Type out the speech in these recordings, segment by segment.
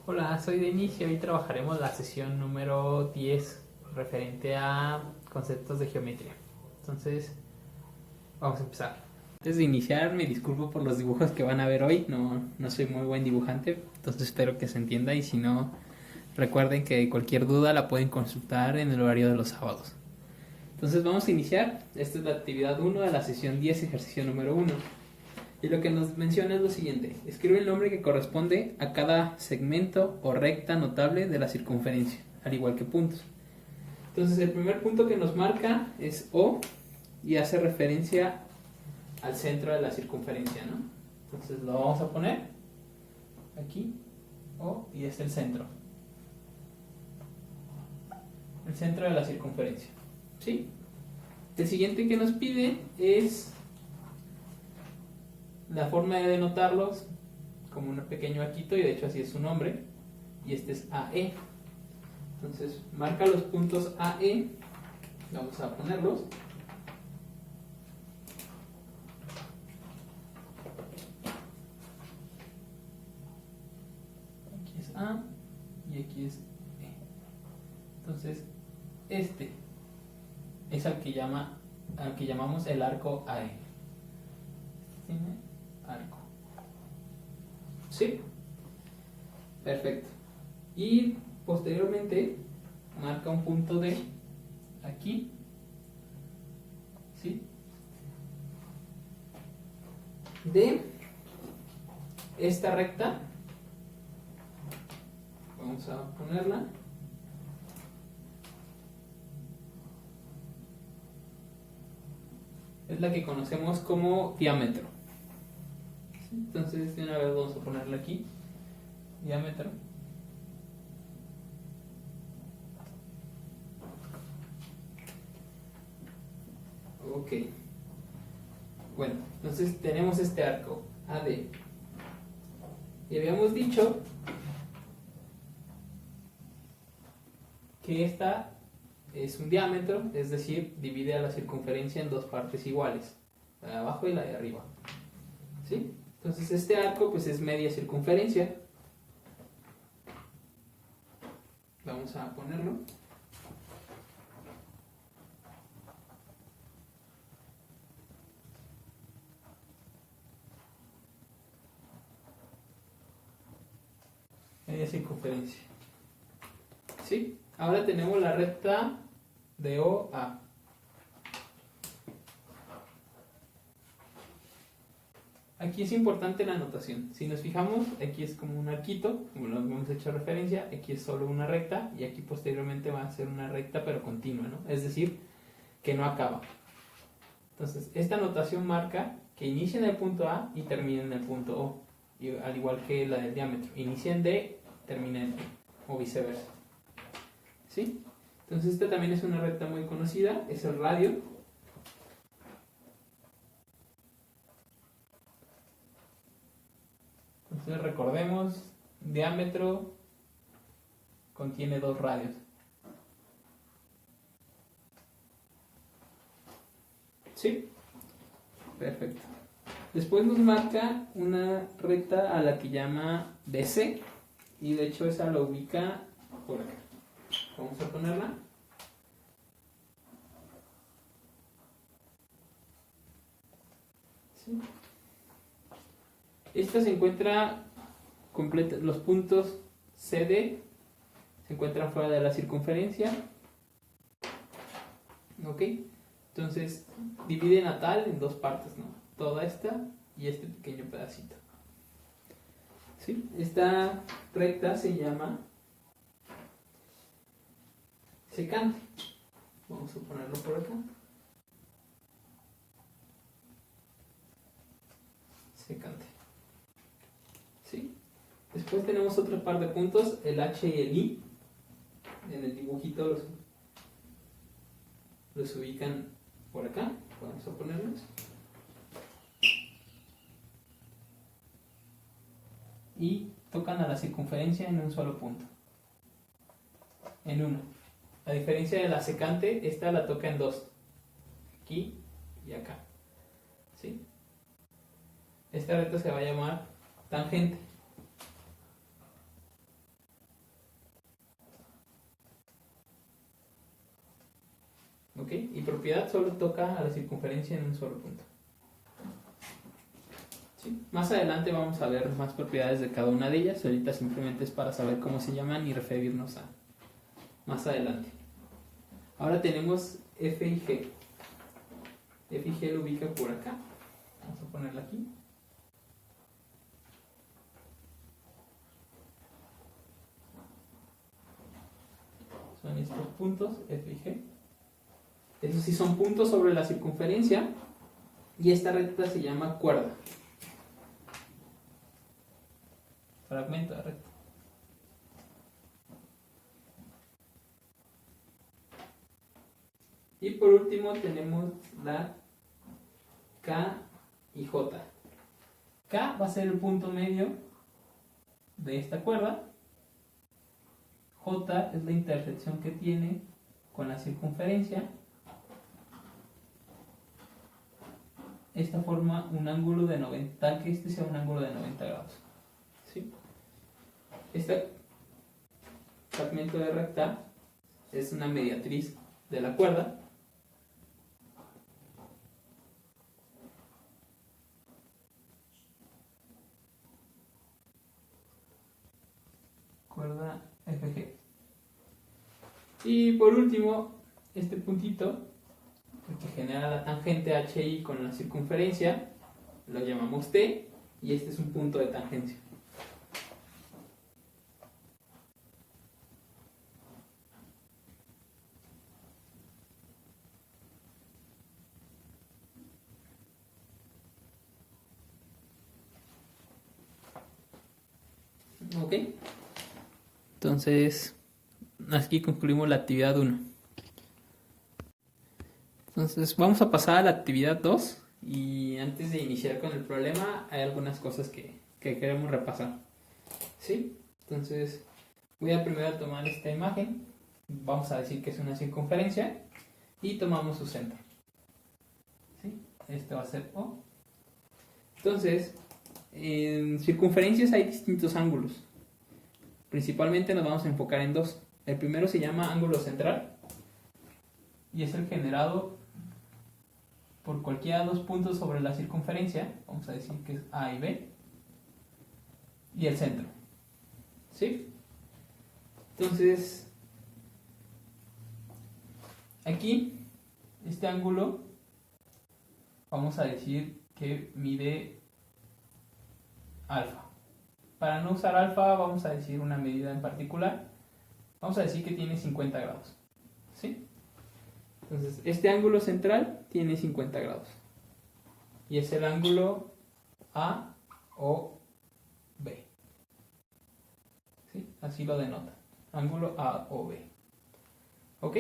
Hola, soy Denis y hoy trabajaremos la sesión número 10 referente a conceptos de geometría. Entonces, vamos a empezar. Antes de iniciar, me disculpo por los dibujos que van a ver hoy. No soy muy buen dibujante, entonces espero que se entienda y si no, recuerden que cualquier duda la pueden consultar en el horario de los sábados. Entonces vamos a iniciar. Esta es la actividad 1 de la sesión 10, ejercicio número 1. Y lo que nos menciona es lo siguiente: escribe el nombre que corresponde a cada segmento o recta notable de la circunferencia, al igual que puntos. Entonces el primer punto que nos marca es O y hace referencia al centro de la circunferencia, ¿no? Entonces lo vamos a poner aquí, O, y es el centro. El centro de la circunferencia, ¿sí? El siguiente que nos pide es la forma de denotarlos como un pequeño arquito, y de hecho así es su nombre, y este es AE. Entonces marca los puntos AE, vamos a ponerlos. Aquí es A y aquí es E. Entonces este es al que llamamos el arco AE. Tiene arco. ¿Sí? Perfecto. Y posteriormente marca un punto D aquí. ¿Sí? De esta recta vamos a ponerla es la que conocemos como diámetro. Entonces de una vez vamos a ponerla aquí, diámetro. Ok. Bueno, entonces tenemos este arco AD. Y habíamos dicho que esta es un diámetro, es decir, divide a la circunferencia en dos partes iguales, la de abajo y la de arriba. ¿Sí? Entonces este arco pues es media circunferencia. Vamos a ponerlo. Media circunferencia. ¿Sí? Ahora tenemos la recta de O a. Aquí es importante la anotación. Si nos fijamos, aquí es como un arquito, como lo hemos hecho referencia, aquí es solo una recta y aquí posteriormente va a ser una recta pero continua, ¿no? Es decir, que no acaba. Entonces, esta notación marca que inicia en el punto A y termina en el punto O, y al igual que la del diámetro. Inicia en D, termina en E, o viceversa. ¿Sí? Entonces, esta también es una recta muy conocida, es el radio. Entonces recordemos, diámetro contiene dos radios. ¿Sí? Perfecto. Después nos marca una recta a la que llama BC, y de hecho esa la ubica por acá. Vamos a ponerla. ¿Sí? Esta se encuentra completa, los puntos CD se encuentran fuera de la circunferencia. ¿Ok? Entonces divide natal en dos partes, ¿no? Toda esta y este pequeño pedacito. ¿Sí? Esta recta se llama secante. Vamos a ponerlo por acá. Secante. ¿Sí? Después tenemos otro par de puntos, el H y el I. En el dibujito los ubican por acá. Vamos a ponerlos. Y tocan a la circunferencia en un solo punto. En uno. A diferencia de la secante, esta la toca en dos. Aquí y acá. ¿Sí? Esta recta se va a llamar tangente. ¿Ok? Y propiedad solo toca a la circunferencia en un solo punto. ¿Sí? Más adelante vamos a ver más propiedades de cada una de ellas. Ahorita simplemente es para saber cómo se llaman y referirnos a más adelante. Ahora tenemos F y G. F y G lo ubica por acá. Vamos a ponerla aquí. Son estos puntos, F y G. Esos sí son puntos sobre la circunferencia. Y esta recta se llama cuerda. Fragmento de recta. Y por último tenemos la K y J. K va a ser el punto medio de esta cuerda. J es la intersección que tiene con la circunferencia. Esta forma un ángulo de 90, tal que este sea un ángulo de 90 grados. ¿Sí? Este fragmento de recta es una mediatriz de la cuerda. Cuerda FG. Y por último, este puntito, el que genera la tangente HI con la circunferencia, lo llamamos T, y este es un punto de tangencia. ¿Ok? Entonces, aquí concluimos la actividad 1. Entonces, vamos a pasar a la actividad 2. Y antes de iniciar con el problema, hay algunas cosas que queremos repasar. ¿Sí? Entonces, voy a primero tomar esta imagen. Vamos a decir que es una circunferencia. Y tomamos su centro. ¿Sí? Este va a ser O. Entonces, en circunferencias hay distintos ángulos. Principalmente nos vamos a enfocar en dos. El primero se llama ángulo central y es el generado por cualquiera de dos puntos sobre la circunferencia. Vamos a decir que es A y B. Y el centro. ¿Sí? Entonces, aquí, este ángulo, vamos a decir que mide alfa. Para no usar alfa, vamos a decir una medida en particular. Vamos a decir que tiene 50 grados. ¿Sí? Entonces, este ángulo central tiene 50 grados. Y es el ángulo AOB. ¿Sí? Así lo denota. Ángulo AOB. ¿Ok?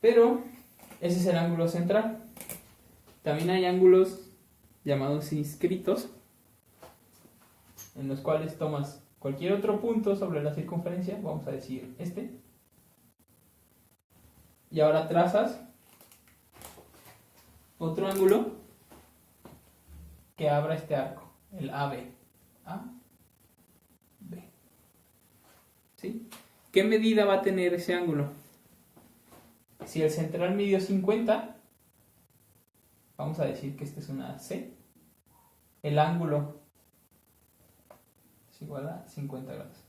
Pero, ese es el ángulo central. También hay ángulos llamados inscritos, en los cuales tomas cualquier otro punto sobre la circunferencia, vamos a decir este, y ahora trazas otro ángulo que abra este arco, el AB. AB. ¿Sí? ¿Qué medida va a tener ese ángulo? Si el central midió 50, vamos a decir que esta es una C, el ángulo es igual a 50 grados.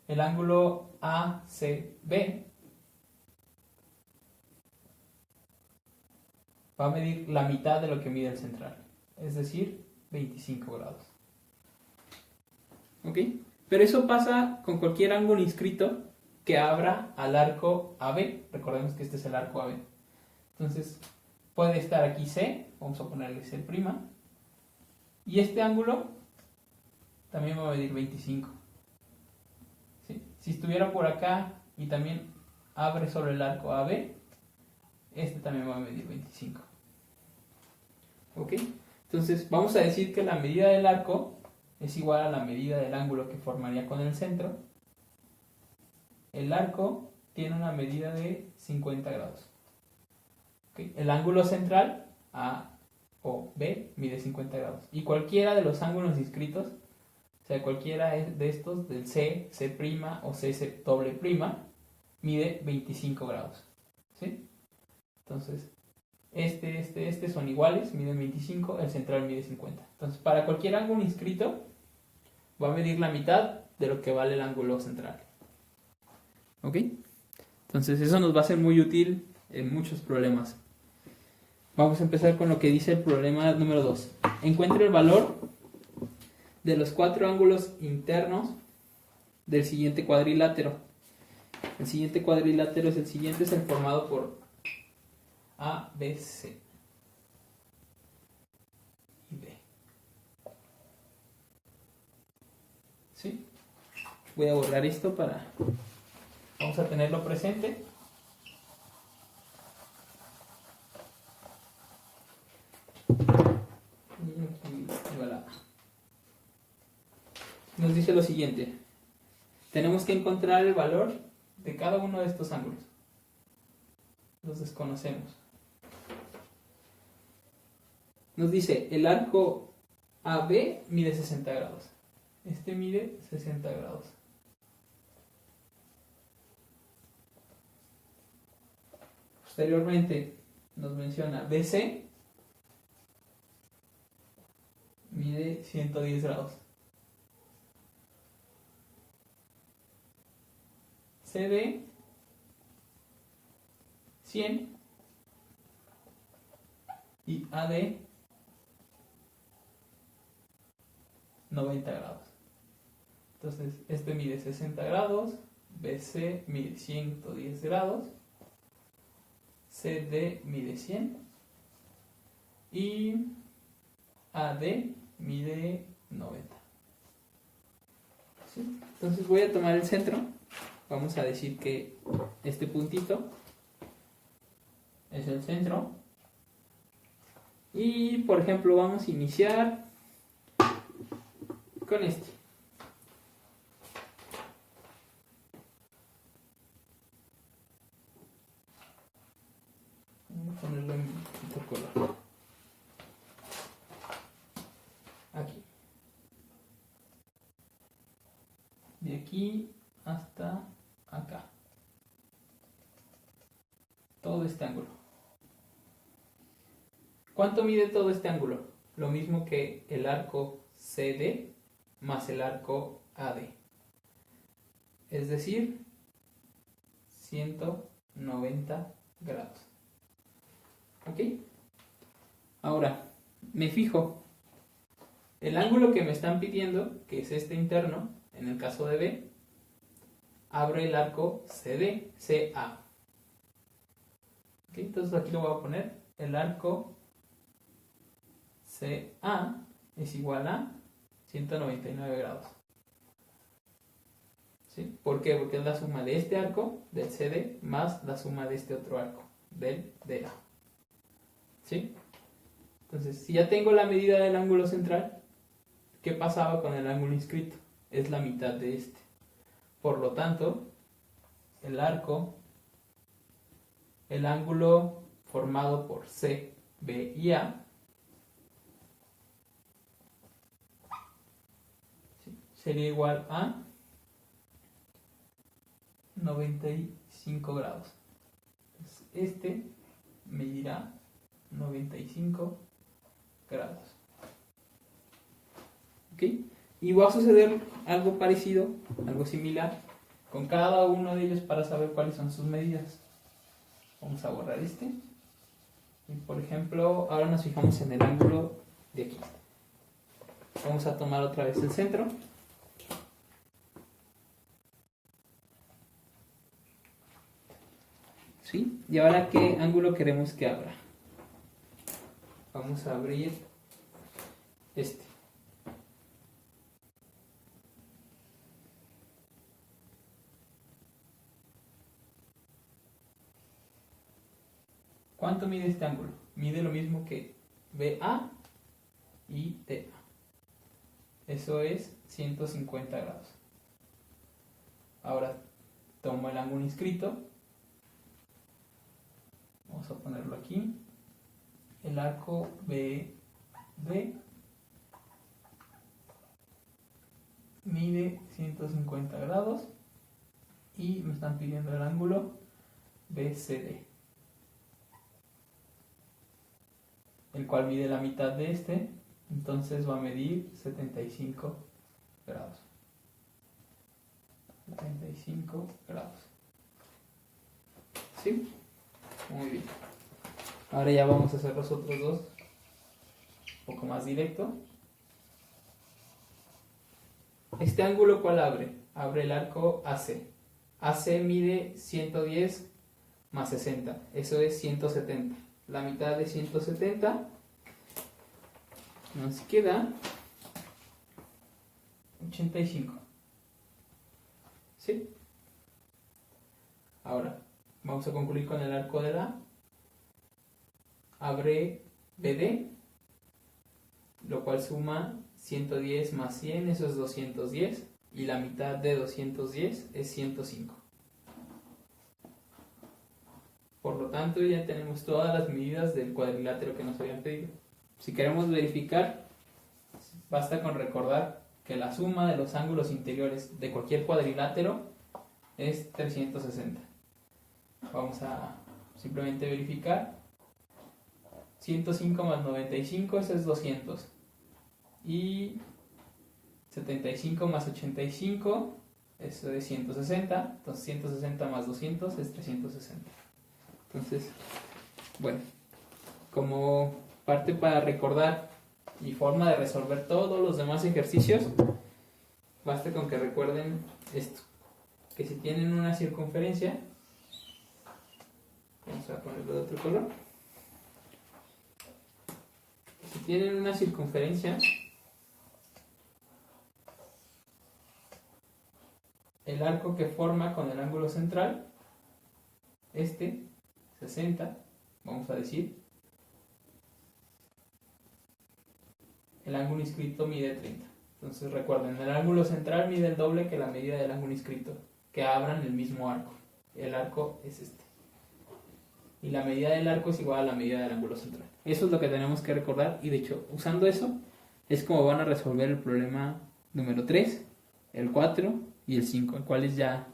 El ángulo ACB va a medir la mitad de lo que mide el central, es decir, 25 grados. ¿Ok? Pero eso pasa con cualquier ángulo inscrito que abra al arco AB. Recordemos que este es el arco AB. Entonces, puede estar aquí C, vamos a ponerle C', y este ángulo también va a medir 25. ¿Sí? Si estuviera por acá y también abre sobre el arco AB, este también va a medir 25. ¿Ok? Entonces vamos a decir que la medida del arco es igual a la medida del ángulo que formaría con el centro. El arco tiene una medida de 50 grados. ¿Ok? El ángulo central, A o B, mide 50 grados. Y cualquiera de los ángulos inscritos, o sea, cualquiera de estos, del C, C' o C doble prima, mide 25 grados. ¿sí? Entonces, este son iguales, miden 25, el central mide 50. Entonces, para cualquier ángulo inscrito, va a medir la mitad de lo que vale el ángulo central. ¿Ok? Entonces, eso nos va a ser muy útil en muchos problemas. Vamos a empezar con lo que dice el problema número 2. Encuentre el valor de los 4 ángulos internos del siguiente cuadrilátero. El siguiente cuadrilátero es el siguiente, es el formado por A, B, C y D. ¿Sí? Voy a borrar esto para... Vamos a tenerlo presente. Y voilà. Nos dice lo siguiente. Tenemos que encontrar el valor de cada uno de estos ángulos. Los desconocemos. Nos dice, el arco AB mide 60 grados. Este mide 60 grados. Posteriormente nos menciona BC mide 110 grados. CD 100 y AD 90 grados. Entonces, este mide 60 grados, BC mide 110 grados, CD mide 100 y AD mide 90. ¿Sí? Entonces voy a tomar el centro. Vamos a decir que este puntito es el centro. Y por ejemplo vamos a iniciar con este. Vamos a ponerlo en otro color. Aquí. De aquí hasta acá. Todo este ángulo. ¿Cuánto mide todo este ángulo? Lo mismo que el arco CD más el arco AD. Es decir, 190 grados. ¿Ok? Ahora, me fijo. El ángulo que me están pidiendo, que es este interno, en el caso de B, abre el arco CD, CA. ¿Ok? Entonces aquí lo voy a poner. El arco CA es igual a 199 grados. ¿Sí? ¿Por qué? Porque es la suma de este arco, del CD, más la suma de este otro arco, del DA. ¿Sí? Entonces, si ya tengo la medida del ángulo central, ¿qué pasaba con el ángulo inscrito? Es la mitad de este. Por lo tanto, el ángulo formado por C, B y A, sería igual a 95 grados. Entonces, este medirá 95 grados. ¿Ok? Y va a suceder algo parecido, algo similar, con cada uno de ellos para saber cuáles son sus medidas. Vamos a borrar este. Y por ejemplo, ahora nos fijamos en el ángulo de aquí. Vamos a tomar otra vez el centro. ¿Sí? Y ahora, ¿qué ángulo queremos que abra? Vamos a abrir este. ¿Cuánto mide este ángulo? Mide lo mismo que BA y DA. Eso es 150 grados. Ahora tomo el ángulo inscrito. Vamos a ponerlo aquí. El arco BD mide 150 grados y me están pidiendo el ángulo BCD. el cual mide la mitad de este, entonces va a medir 75 grados. 75 grados. ¿Sí? Muy bien. Ahora ya vamos a hacer los otros dos un poco más directo. Este ángulo, ¿cuál abre? Abre el arco AC. AC mide 110 más 60. Eso es 170. La mitad de 170 nos queda 85. ¿Sí? Ahora, vamos a concluir con el arco de la. Abre BD, lo cual suma 110 más 100, eso es 210, y la mitad de 210 es 105. Por lo tanto, ya tenemos todas las medidas del cuadrilátero que nos habían pedido. Si queremos verificar, basta con recordar que la suma de los ángulos interiores de cualquier cuadrilátero es 360. Vamos a simplemente verificar. 105 más 95, eso es 200. Y 75 más 85, eso es 160. Entonces 160 más 200 es 360. Entonces, bueno, como parte para recordar y forma de resolver todos los demás ejercicios, basta con que recuerden esto, que si tienen una circunferencia, vamos a ponerlo de otro color, si tienen una circunferencia, el arco que forma con el ángulo central, 60, vamos a decir, el ángulo inscrito mide 30. Entonces recuerden, el ángulo central mide el doble que la medida del ángulo inscrito, que abran el mismo arco. El arco es este. Y la medida del arco es igual a la medida del ángulo central. Eso es lo que tenemos que recordar, y de hecho, usando eso, es como van a resolver el problema número 3, el 4 y el 5, el cuales ya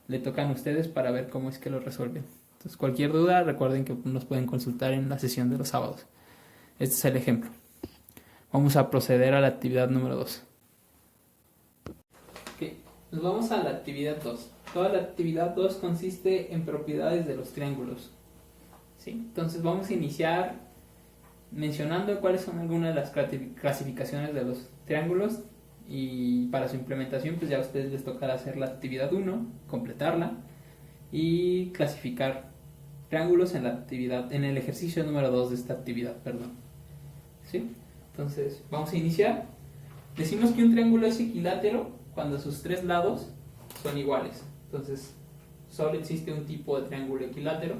le tocan a ustedes para ver cómo es que lo resuelven. Entonces, cualquier duda, recuerden que nos pueden consultar en la sesión de los sábados. Este es el ejemplo. Vamos a proceder a la actividad número 2. Ok, nos vamos a la actividad 2. Toda la actividad 2 consiste en propiedades de los triángulos. ¿Sí? Entonces vamos a iniciar mencionando cuáles son algunas de las clasificaciones de los triángulos, y para su implementación pues ya a ustedes les tocará hacer la actividad 1, completarla y clasificar triángulos en la actividad, en el ejercicio número 2 de esta actividad, perdón. ¿Sí? Entonces vamos a iniciar. Decimos que un triángulo es equilátero cuando sus tres lados son iguales. Entonces solo existe un tipo de triángulo equilátero,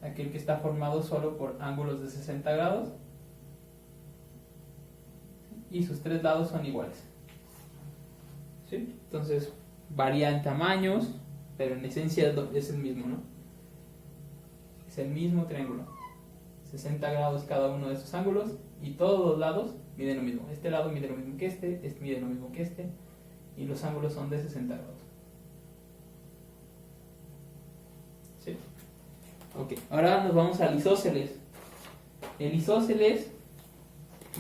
aquel que está formado solo por ángulos de 60 grados y sus tres lados son iguales. ¿Sí? Entonces varía en tamaños, pero en esencia es el mismo, ¿no? Es el mismo triángulo, 60 grados cada uno de esos ángulos, y todos los lados miden lo mismo. Este lado mide lo mismo que este mide lo mismo que este, y los ángulos son de 60 grados. ¿Sí? Ok, ahora nos vamos al isósceles. El isósceles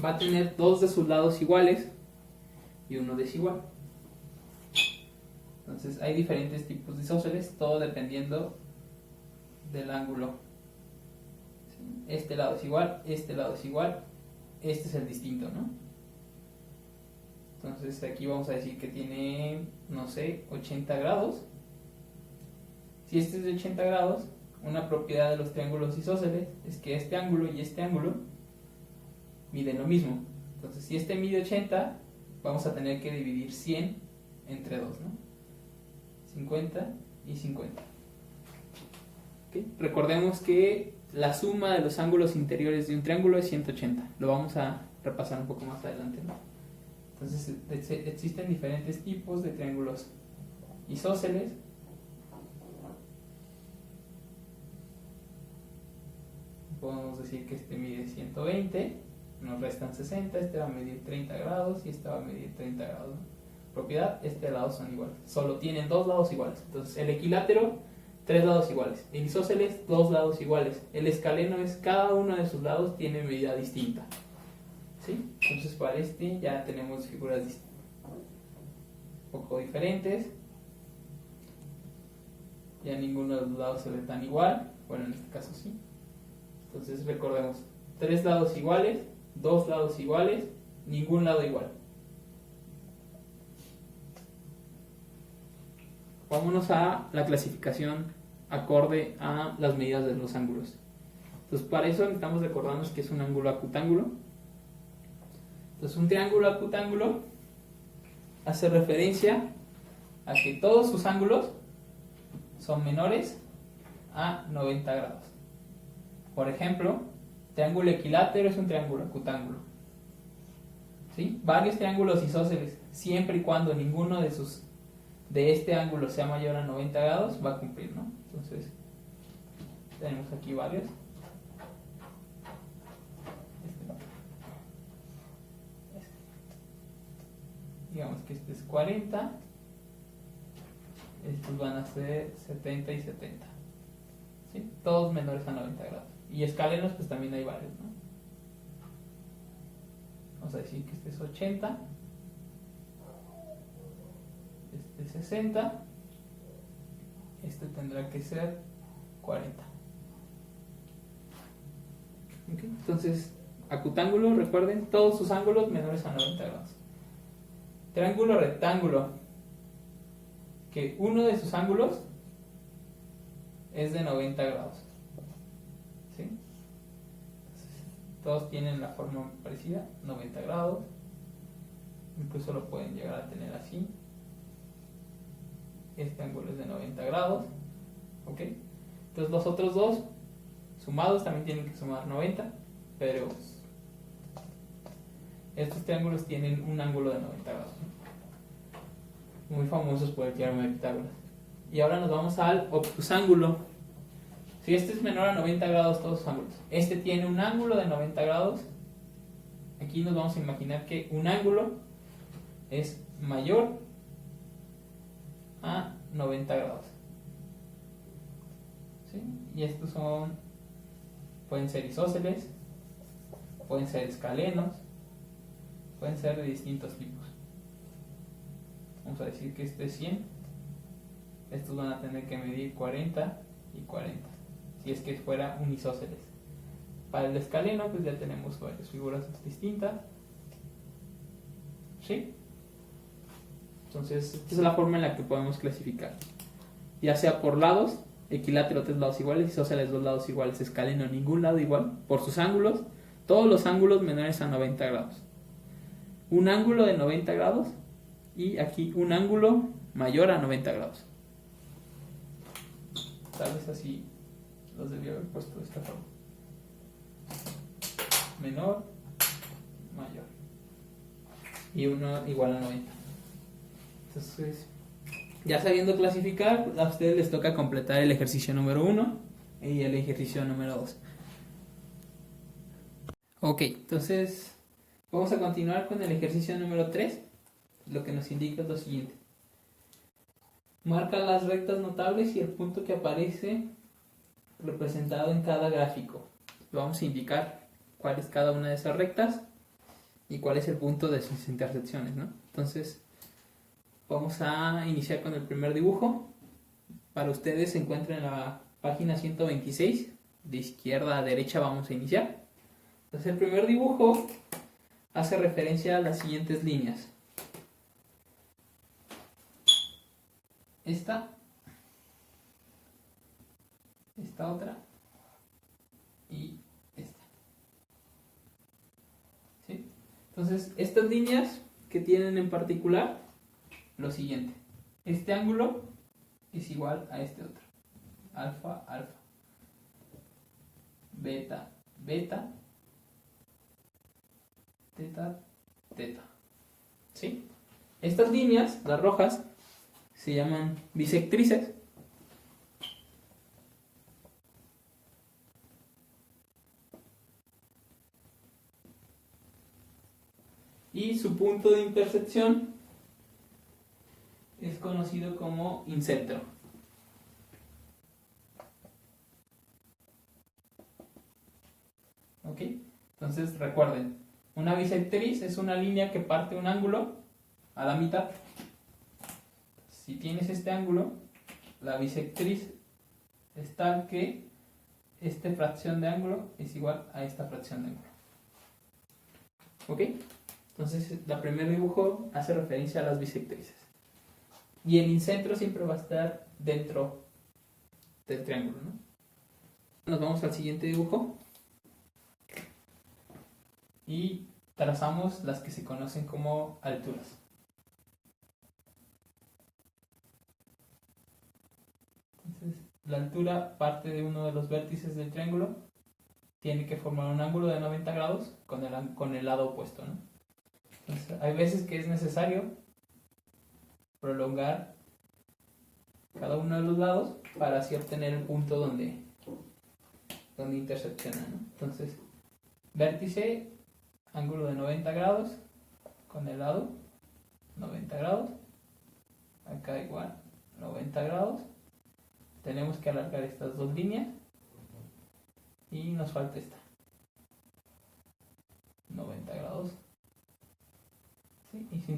va a tener dos de sus lados iguales y uno desigual. Entonces hay diferentes tipos de isósceles, todo dependiendo del ángulo. Este lado es igual, este lado es igual, este es el distinto, ¿no? Entonces aquí vamos a decir que tiene, no sé, 80 grados. Si este es de 80 grados, una propiedad de los triángulos isósceles es que este ángulo y este ángulo miden lo mismo. Entonces si este mide 80, vamos a tener que dividir 100 entre 2, ¿no? 50 y 50. ¿Okay? Recordemos que la suma de los ángulos interiores de un triángulo es 180. Lo vamos a repasar un poco más adelante, ¿no? Entonces existen diferentes tipos de triángulos isósceles. Podemos decir que este mide 120, nos restan 60, este va a medir 30 grados y este va a medir 30 grados, ¿no? Propiedad, este lado son iguales, solo tienen dos lados iguales. Entonces el equilátero tres lados iguales. El isósceles, dos lados iguales. El escaleno es cada uno de sus lados tiene medida distinta. ¿Sí? Entonces para este ya tenemos figuras un poco diferentes. Ya ninguno de los lados se ve tan igual. Bueno, en este caso sí. Entonces recordemos, tres lados iguales, dos lados iguales, ningún lado igual. Vámonos a la clasificación acorde a las medidas de los ángulos. Entonces para eso necesitamos recordarnos que es un ángulo acutángulo. Entonces un triángulo acutángulo hace referencia a que todos sus ángulos son menores a 90 grados. Por ejemplo, triángulo equilátero es un triángulo acutángulo. ¿Sí? Varios triángulos isósceles, siempre y cuando ninguno de este ángulo sea mayor a 90 grados, va a cumplir, ¿no? Entonces, tenemos aquí varios. Digamos que este es 40. Estos van a ser 70 y 70. ¿Sí? Todos menores a 90 grados. Y escalenos, pues también hay varios, ¿no? Vamos a decir que este es 80. Este es 60. Este tendrá que ser 40. ¿Okay? Entonces, acutángulo, recuerden, todos sus ángulos menores a 90 grados. Triángulo rectángulo, que uno de sus ángulos es de 90 grados. ¿Sí? Entonces, todos tienen la forma parecida, 90 grados. Incluso lo pueden llegar a tener así. Este ángulo es de 90 grados. ¿Ok? Entonces los otros dos sumados también tienen que sumar 90, pero estos triángulos tienen un ángulo de 90 grados. Muy famosos por el teorema de Pitágoras. Y ahora nos vamos al obtusángulo. Si este es menor a 90 grados, todos los ángulos. Este tiene un ángulo de 90 grados. Aquí nos vamos a imaginar que un ángulo es mayor a 90 grados. ¿Sí? Y estos pueden ser isósceles, pueden ser escalenos, pueden ser de distintos tipos. Vamos a decir que este es 100. Estos van a tener que medir 40 y 40, si es que fuera un isósceles. Para el escaleno, pues ya tenemos varias figuras distintas. ¿Sí? Entonces, esta es la forma en la que podemos clasificar. Ya sea por lados, equilátero 3 lados iguales, isósceles 2 lados iguales, escaleno ningún lado igual, por sus ángulos, todos los ángulos menores a 90 grados. Un ángulo de 90 grados y aquí un ángulo mayor a 90 grados. Tal vez así los debía haber puesto de esta forma. Menor, mayor. Y uno igual a 90. Entonces, ya sabiendo clasificar, a ustedes les toca completar el ejercicio número 1 y el ejercicio número 2. Ok, entonces vamos a continuar con el ejercicio número 3. Lo que nos indica es lo siguiente. Marca las rectas notables y el punto que aparece representado en cada gráfico. Vamos a indicar cuál es cada una de esas rectas y cuál es el punto de sus intersecciones, ¿no? Entonces, vamos a iniciar con el primer dibujo. Para ustedes se encuentra en la página 126. De izquierda a derecha vamos a iniciar. Entonces, el primer dibujo hace referencia a las siguientes líneas. Esta otra y esta. ¿Sí? Entonces, estas líneas que tienen en particular lo siguiente. Este ángulo es igual a este otro. Alfa, alfa. Beta, beta. Teta, teta. ¿Sí? Estas líneas, las rojas, se llaman bisectrices. Y su punto de intersección es conocido como incentro. ¿Ok? Entonces recuerden, una bisectriz es una línea que parte un ángulo a la mitad. Si tienes este ángulo, la bisectriz es tal que esta fracción de ángulo es igual a esta fracción de ángulo. ¿Ok? Entonces, el primer dibujo hace referencia a las bisectrices. Y el incentro siempre va a estar dentro del triángulo, ¿no? Nos vamos al siguiente dibujo. Y trazamos las que se conocen como alturas. Entonces, la altura parte de uno de los vértices del triángulo, tiene que formar un ángulo de 90 grados con el lado opuesto, ¿no? Entonces, hay veces que es necesario prolongar cada uno de los lados para así obtener el punto donde interseccionan, ¿no? Entonces, vértice, ángulo de 90 grados con el lado 90 grados, acá igual 90 grados. Tenemos que alargar estas dos líneas y nos falta esta 90 grados, ¿sí? Y se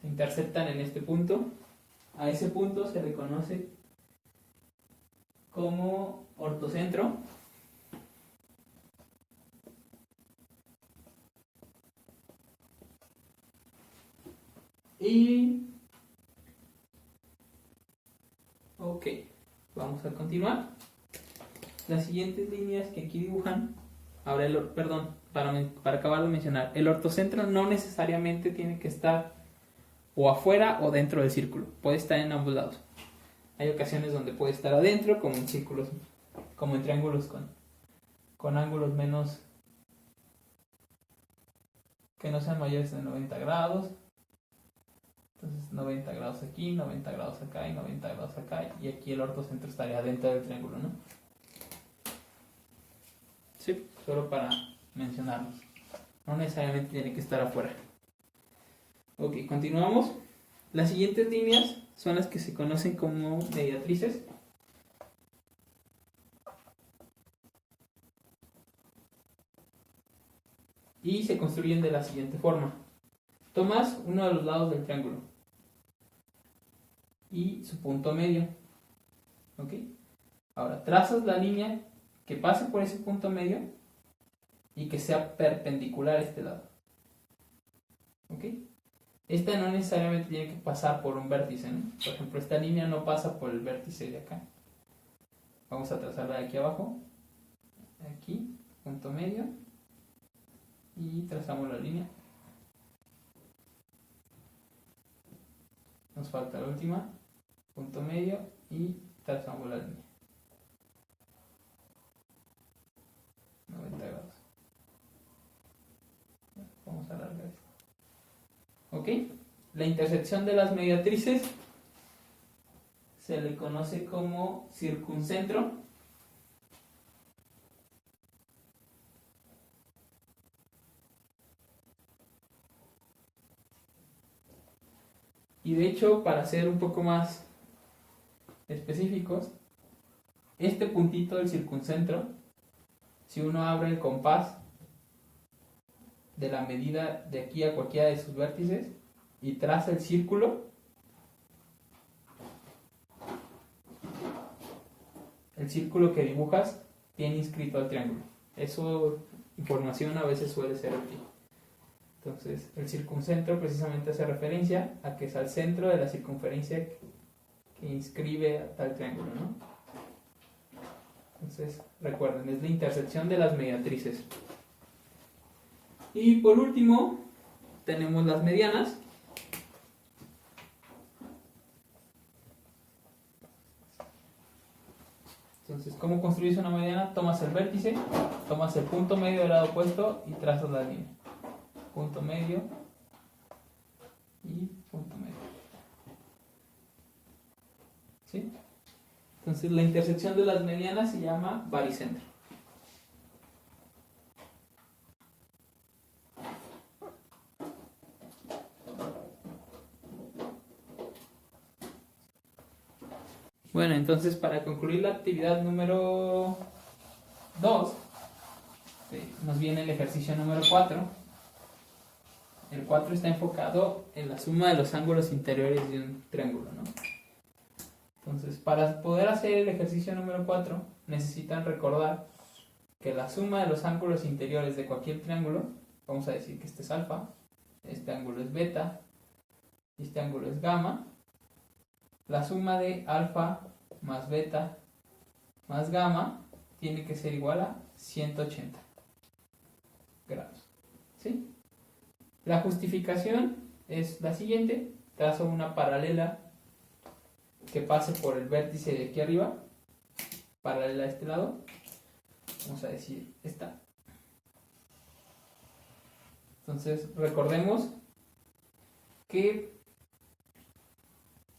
interceptan en este punto. A ese punto se le conoce como ortocentro. Y ok, vamos a continuar. Las siguientes líneas que aquí dibujan, ahora perdón, para acabar de mencionar, el ortocentro no necesariamente tiene que estar o afuera o dentro del círculo, puede estar en ambos lados. Hay ocasiones donde puede estar adentro, como en círculos, como en triángulos con ángulos menos, que no sean mayores de 90 grados. Entonces 90 grados aquí, 90 grados acá y 90 grados acá, y aquí el ortocentro estaría dentro del triángulo, ¿no? Sí, solo para mencionarlos. No necesariamente tiene que estar afuera. Ok, continuamos. Las siguientes líneas son las que se conocen como mediatrices. Y se construyen de la siguiente forma. Tomas uno de los lados del triángulo y su punto medio. ¿Ok? Ahora, trazas la línea que pase por ese punto medio y que sea perpendicular a este lado. ¿Ok? Esta no necesariamente tiene que pasar por un vértice, ¿no? Por ejemplo, esta línea no pasa por el vértice de acá. Vamos a trazarla de aquí abajo. Aquí, punto medio. Y trazamos la línea. Nos falta la última, punto medio, y trazamos la línea. 90 grados. Vamos a alargar esto. ¿Ok? La intersección de las mediatrices se le conoce como circuncentro. Y de hecho, para ser un poco más específicos, este puntito del circuncentro, si uno abre el compás de la medida de aquí a cualquiera de sus vértices y traza el círculo, el círculo que dibujas tiene inscrito al triángulo. Eso, información a veces suele ser aquí. Entonces, el circuncentro precisamente hace referencia a que es al centro de la circunferencia que inscribe a tal triángulo, ¿no? Entonces, recuerden, es la intersección de las mediatrices. Y por último, tenemos las medianas. Entonces, ¿cómo construyes una mediana? Tomas el vértice, tomas el punto medio del lado opuesto y trazas la línea. Punto medio y punto medio. ¿Sí? Entonces, la intersección de las medianas se llama baricentro. Bueno, entonces para concluir la actividad número 2, nos viene el ejercicio número 4. El 4 está enfocado en la suma de los ángulos interiores de un triángulo, ¿no? Entonces, para poder hacer el ejercicio número 4, necesitan recordar que la suma de los ángulos interiores de cualquier triángulo, vamos a decir que este es alfa, este ángulo es beta, y este ángulo es gamma. La suma de alfa más beta más gamma tiene que ser igual a 180 grados, ¿sí? La justificación es la siguiente: trazo una paralela que pase por el vértice de aquí arriba, paralela a este lado, vamos a decir esta. Entonces recordemos que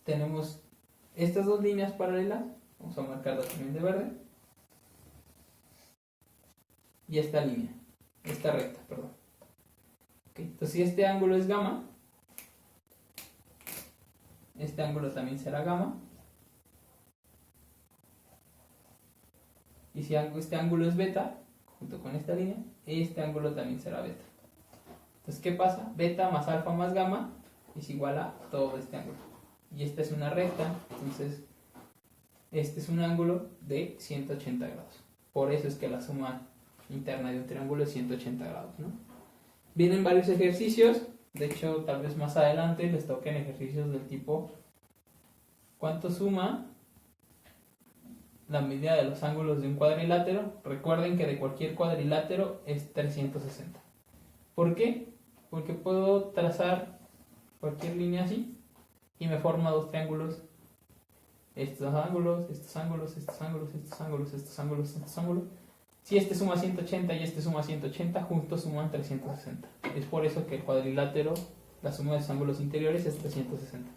tenemos estas dos líneas paralelas, vamos a marcarlas también de verde, y esta línea, esta recta, perdón. Okay. Entonces si este ángulo es gamma, este ángulo también será gamma, y si este ángulo es beta, junto con esta línea, este ángulo también será beta. Entonces, ¿qué pasa? Beta más alfa más gamma es igual a todo este ángulo. Y esta es una recta, entonces este es un ángulo de 180 grados. Por eso es que la suma interna de un triángulo es 180 grados, ¿no? Vienen varios ejercicios, de hecho tal vez más adelante les toquen ejercicios del tipo ¿cuánto suma la medida de los ángulos de un cuadrilátero? Recuerden que de cualquier cuadrilátero es 360. ¿Por qué? Porque puedo trazar cualquier línea así y me forma dos triángulos. Estos ángulos, estos ángulos, estos ángulos, estos ángulos, estos ángulos, estos ángulos. Si este suma 180 y este suma 180, juntos suman 360. Es por eso que el cuadrilátero, la suma de sus ángulos interiores es 360.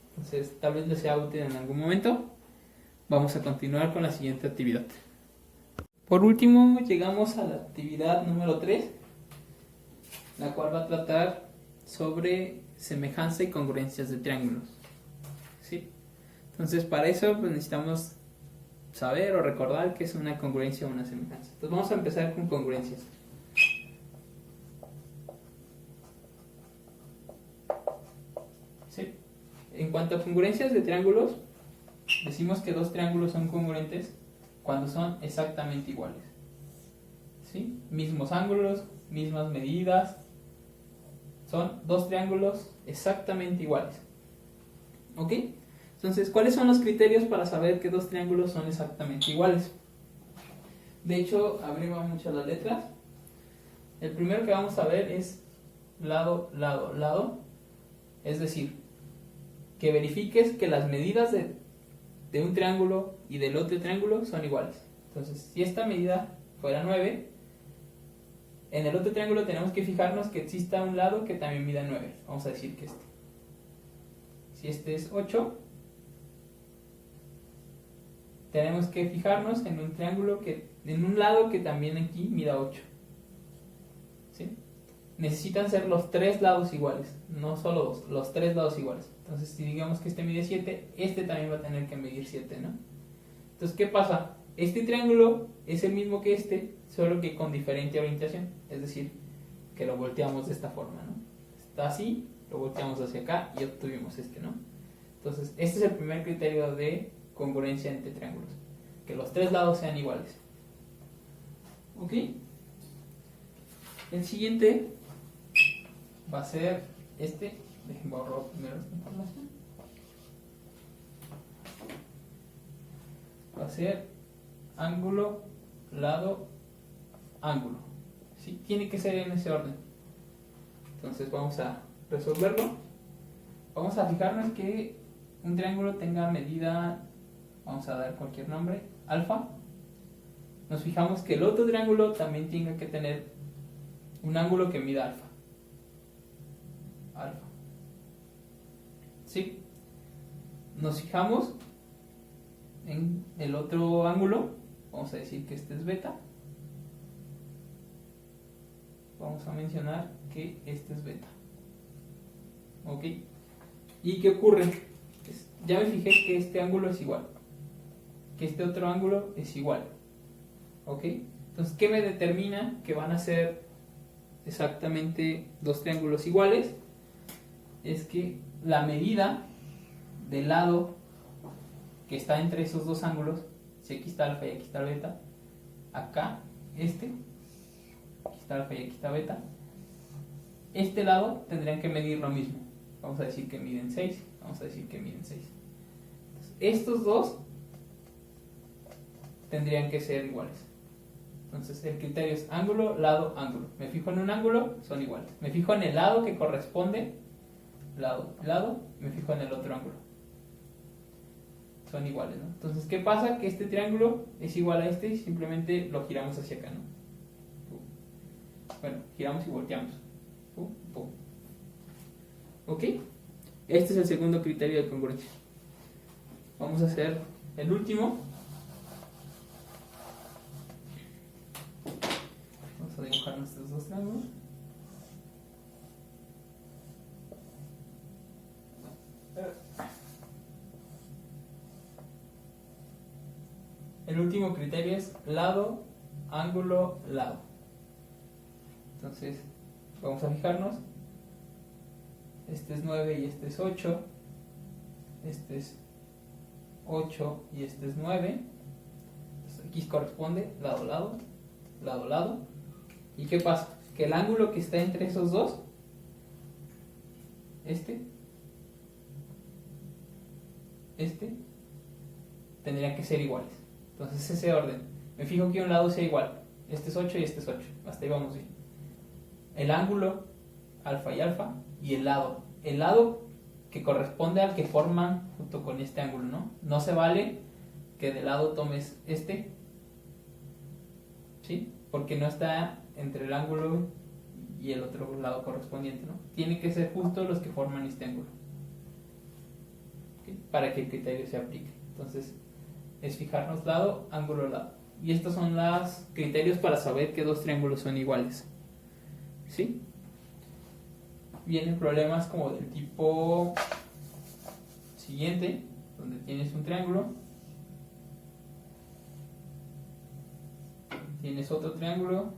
Entonces, tal vez les sea útil en algún momento. Vamos a continuar con la siguiente actividad. Por último, llegamos a la actividad número 3, la cual va a tratar sobre semejanza y congruencias de triángulos. ¿Sí? Entonces, para eso pues, necesitamos saber o recordar qué es una congruencia o una semejanza. Entonces, vamos a empezar con congruencias. ¿Sí? En cuanto a congruencias de triángulos, decimos que dos triángulos son congruentes cuando son exactamente iguales. ¿Sí? Mismos ángulos, mismas medidas. Son dos triángulos exactamente iguales. ¿Ok? Entonces, ¿cuáles son los criterios para saber que dos triángulos son exactamente iguales? De hecho, abreva mucho las letras. El primero que vamos a ver es lado, lado, lado. Es decir, que verifiques que las medidas de un triángulo y del otro triángulo son iguales. Entonces, si esta medida fuera 9, en el otro triángulo tenemos que fijarnos que exista un lado que también mida 9. Vamos a decir que este. Si este es 8, tenemos que fijarnos en un triángulo en un lado que también aquí mida 8. ¿Sí? Necesitan ser los tres lados iguales, no solo dos, los tres lados iguales. Entonces, si digamos que este mide 7, este también va a tener que medir 7, ¿no? Entonces, ¿qué pasa? Este triángulo es el mismo que este, solo que con diferente orientación. Es decir, que lo volteamos de esta forma, ¿no? Está así, lo volteamos hacia acá y obtuvimos este, ¿no? Entonces, este es el primer criterio de congruencia entre triángulos. Que los tres lados sean iguales. ¿Ok? El siguiente va a ser este. Dejen borrar primero esta información. Va a ser ángulo, lado, ángulo. ¿Sí? Tiene que ser en ese orden. Entonces vamos a resolverlo. Vamos a fijarnos que un triángulo tenga medida, vamos a dar cualquier nombre, alfa. Nos fijamos que el otro triángulo también tenga que tener un ángulo que mida alfa. Alfa. ¿Sí? Nos fijamos en el otro ángulo, vamos a decir que este es beta. Vamos a mencionar que este es beta. ¿Ok? ¿Y qué ocurre? Ya me fijé que este ángulo es igual, que este otro ángulo es igual. ¿Ok? Entonces, ¿qué me determina que van a ser exactamente dos triángulos iguales? Es que la medida del lado que está entre esos dos ángulos, si aquí está alfa y aquí está beta, acá, aquí está alfa y aquí está beta, este lado tendrían que medir lo mismo. Vamos a decir que miden 6, vamos a decir que miden 6. Entonces, estos dos tendrían que ser iguales. Entonces el criterio es ángulo, lado, ángulo. Me fijo en un ángulo, son iguales. Me fijo en el lado que corresponde, lado, lado, me fijo en el otro ángulo. Son iguales, ¿no? Entonces, ¿qué pasa? Que este triángulo es igual a este y simplemente lo giramos hacia acá, ¿no? Bueno, giramos y volteamos. ¿Ok? Este es el segundo criterio de congruencia. Vamos a hacer el último. Vamos a dibujar nuestros dos triángulos. El último criterio es lado, ángulo, lado. Entonces, vamos a fijarnos. Este es 9 y este es 8. Este es 8 y este es 9. Entonces, aquí corresponde lado, lado, lado, lado. ¿Y qué pasa? Que el ángulo que está entre esos dos, tendrían que ser iguales. Entonces ese orden. Me fijo que un lado sea igual. Este es 8 y este es 8. Hasta ahí vamos bien. El ángulo, alfa y alfa, y el lado. El lado que corresponde al que forman junto con este ángulo, ¿no? No se vale que de lado tomes este, ¿sí? Porque no está entre el ángulo y el otro lado correspondiente, ¿no? Tienen que ser justo los que forman este ángulo, ¿okay? Para que el criterio se aplique. Entonces, es fijarnos lado, ángulo, lado. Y estos son los criterios para saber que dos triángulos son iguales. ¿Sí? Vienen problemas como del tipo siguiente, donde tienes un triángulo, tienes otro triángulo,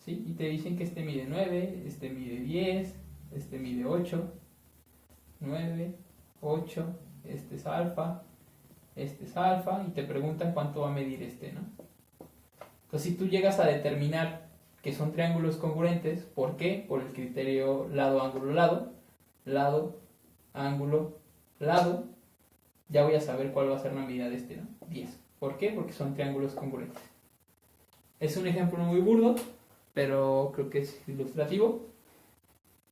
¿sí? Y te dicen que este mide 9, este mide 10, este mide 8, 9, 8, este es alfa, y te preguntan cuánto va a medir este, ¿no? Entonces, si tú llegas a determinar que son triángulos congruentes, ¿por qué? Por el criterio lado, ángulo, lado, lado, ángulo, lado, ya voy a saber cuál va a ser la medida de este, ¿no? 10. ¿Por qué? Porque son triángulos congruentes. Es un ejemplo muy burdo, pero creo que es ilustrativo.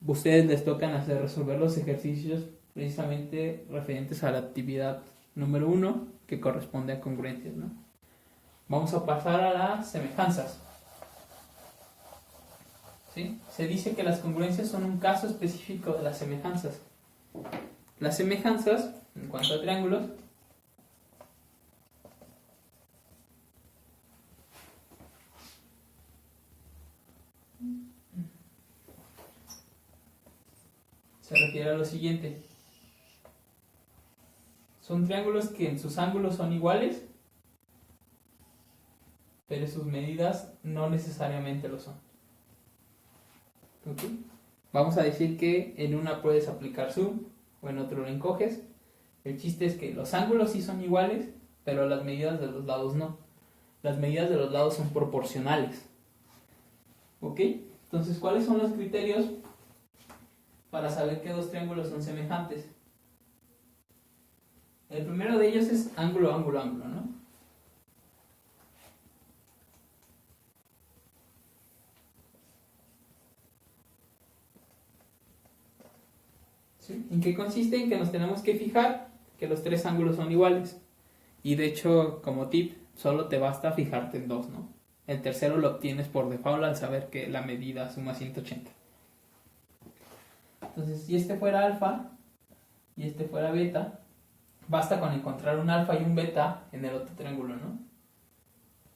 Ustedes les tocan resolver los ejercicios precisamente referentes a la actividad número 1, que corresponde a congruencias, ¿no? Vamos a pasar a las semejanzas. ¿Sí? Se dice que las congruencias son un caso específico de las semejanzas. Las semejanzas, en cuanto a triángulos, se refiere a lo siguiente. Son triángulos que en sus ángulos son iguales, pero sus medidas no necesariamente lo son. ¿Okay? Vamos a decir que en una puedes aplicar zoom o en otro lo encoges. El chiste es que los ángulos sí son iguales, pero las medidas de los lados no. Las medidas de los lados son proporcionales. ¿Ok? Entonces, ¿cuáles son los criterios para saber que dos triángulos son semejantes? El primero de ellos es ángulo, ángulo, ángulo, ¿no? ¿Sí? ¿En qué consiste? En que nos tenemos que fijar que los tres ángulos son iguales. Y de hecho, como tip, solo te basta fijarte en dos, ¿no? El tercero lo obtienes por default al saber que la medida suma 180. Entonces, si este fuera alfa y este fuera beta, basta con encontrar un alfa y un beta en el otro triángulo, ¿no?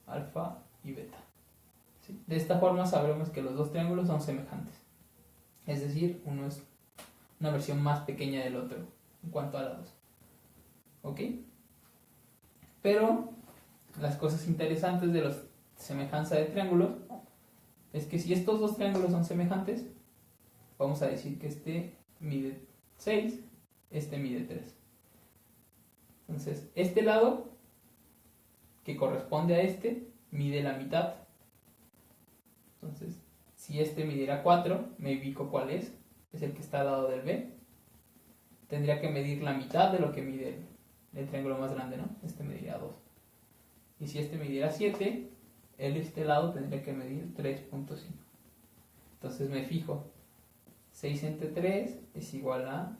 Alfa y beta. ¿Sí? De esta forma sabremos que los dos triángulos son semejantes. Es decir, uno es una versión más pequeña del otro en cuanto a lados. ¿ok? Pero las cosas interesantes de la semejanza de triángulos es que si estos dos triángulos son semejantes, vamos a decir que este mide 6, este mide 3. Entonces, este lado, que corresponde a este, mide la mitad. Entonces, si este midiera 4, me ubico cuál es el que está al lado del B. Tendría que medir la mitad de lo que mide el triángulo más grande, ¿no? Este mediría 2. Y si este midiera 7, este lado tendría que medir 3.5. Entonces me fijo, 6 entre 3 es igual a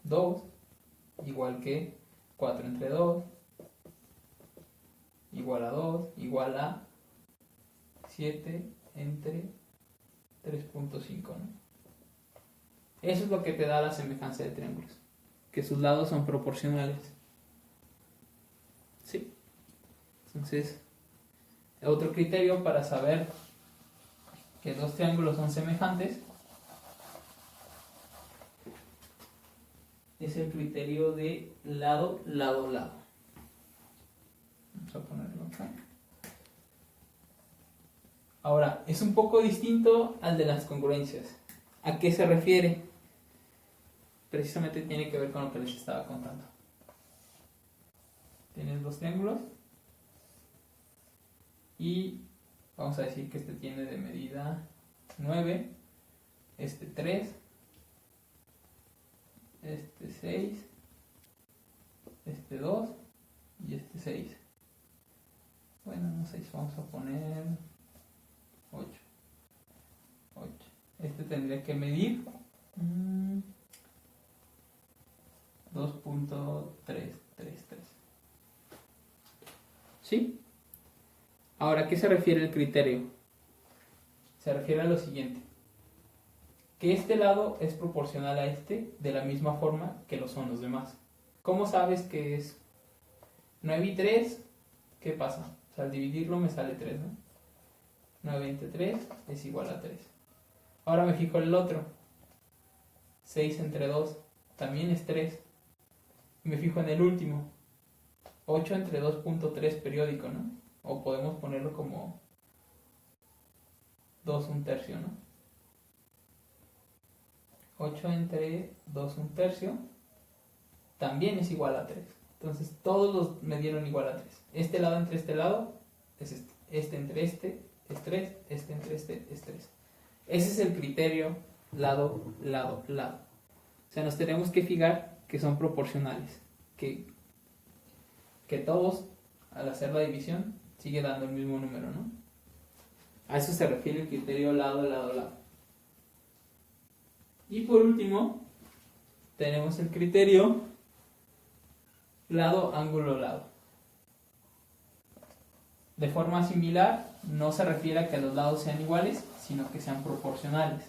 2, igual que 4 entre 2, igual a 2, igual a 7 entre 3.5, ¿no? Eso es lo que te da la semejanza de triángulos, que sus lados son proporcionales. ¿Sí? Entonces, otro criterio para saber que dos triángulos son semejantes es el criterio de lado, lado, lado. Vamos a ponerlo acá. Ahora, es un poco distinto al de las congruencias. ¿A qué se refiere? Precisamente tiene que ver con lo que les estaba contando. Tienes dos triángulos y vamos a decir que este tiene de medida 9, este 3, este 6, este 2 y este 6. Bueno, no 6, vamos a poner 8. Este tendría que medir 2.333. ¿Sí? Ahora, ¿a qué se refiere el criterio? Se refiere a lo siguiente: que este lado es proporcional a este de la misma forma que lo son los demás. ¿Cómo sabes que es 9 y 3? ¿Qué pasa? O sea, al dividirlo me sale 3, ¿no? 9 entre 3 es igual a 3. Ahora me fijo en el otro. 6 entre 2 también es 3. Y me fijo en el último. 8 entre 2.3 periódico, ¿no? O podemos ponerlo como 2 un tercio, ¿no? 8 entre 2 un tercio también es igual a 3. Entonces todos los me dieron igual a 3. Este lado entre este lado es este. Este entre este es 3. Este entre este es 3. Ese es el criterio lado, lado, lado. O sea, nos tenemos que fijar que son proporcionales. Que todos, al hacer la división, sigue dando el mismo número, ¿no? A eso se refiere el criterio lado, lado, lado. Y por último, tenemos el criterio lado, ángulo, lado. De forma similar, no se refiere a que los lados sean iguales, sino que sean proporcionales.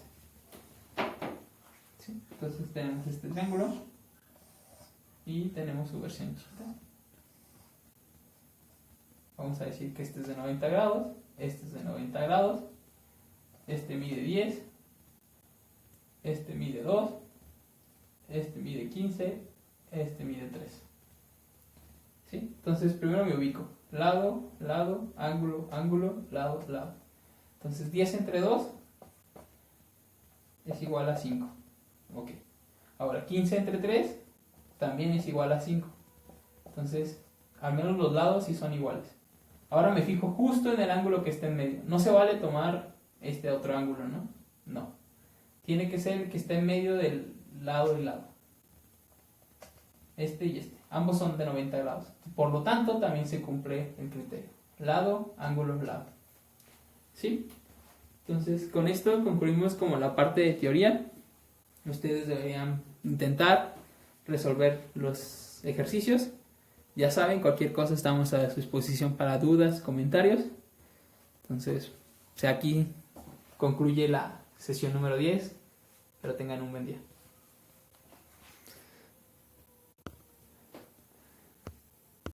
¿Sí? Entonces tenemos este triángulo y tenemos su versión chica. Vamos a decir que este es de 90 grados, este es de 90 grados, este mide 10, este mide 2, este mide 15, este mide 3. ¿Sí? Entonces primero me ubico. Lado, lado, ángulo, ángulo, lado, lado. Entonces 10 entre 2 es igual a 5. Ok. Ahora 15 entre 3 también es igual a 5. Entonces, al menos los lados sí son iguales. Ahora me fijo justo en el ángulo que está en medio. No se vale tomar este otro ángulo, ¿no? No. Tiene que ser el que está en medio del lado y lado. Este y este. Ambos son de 90 grados. Por lo tanto, también se cumple el criterio. Lado, ángulo, lado. ¿Sí? Entonces, con esto concluimos como la parte de teoría. Ustedes deberían intentar resolver los ejercicios. Ya saben, cualquier cosa estamos a su disposición para dudas, comentarios. Entonces, aquí concluye la sesión número 10. Pero tengan un buen día.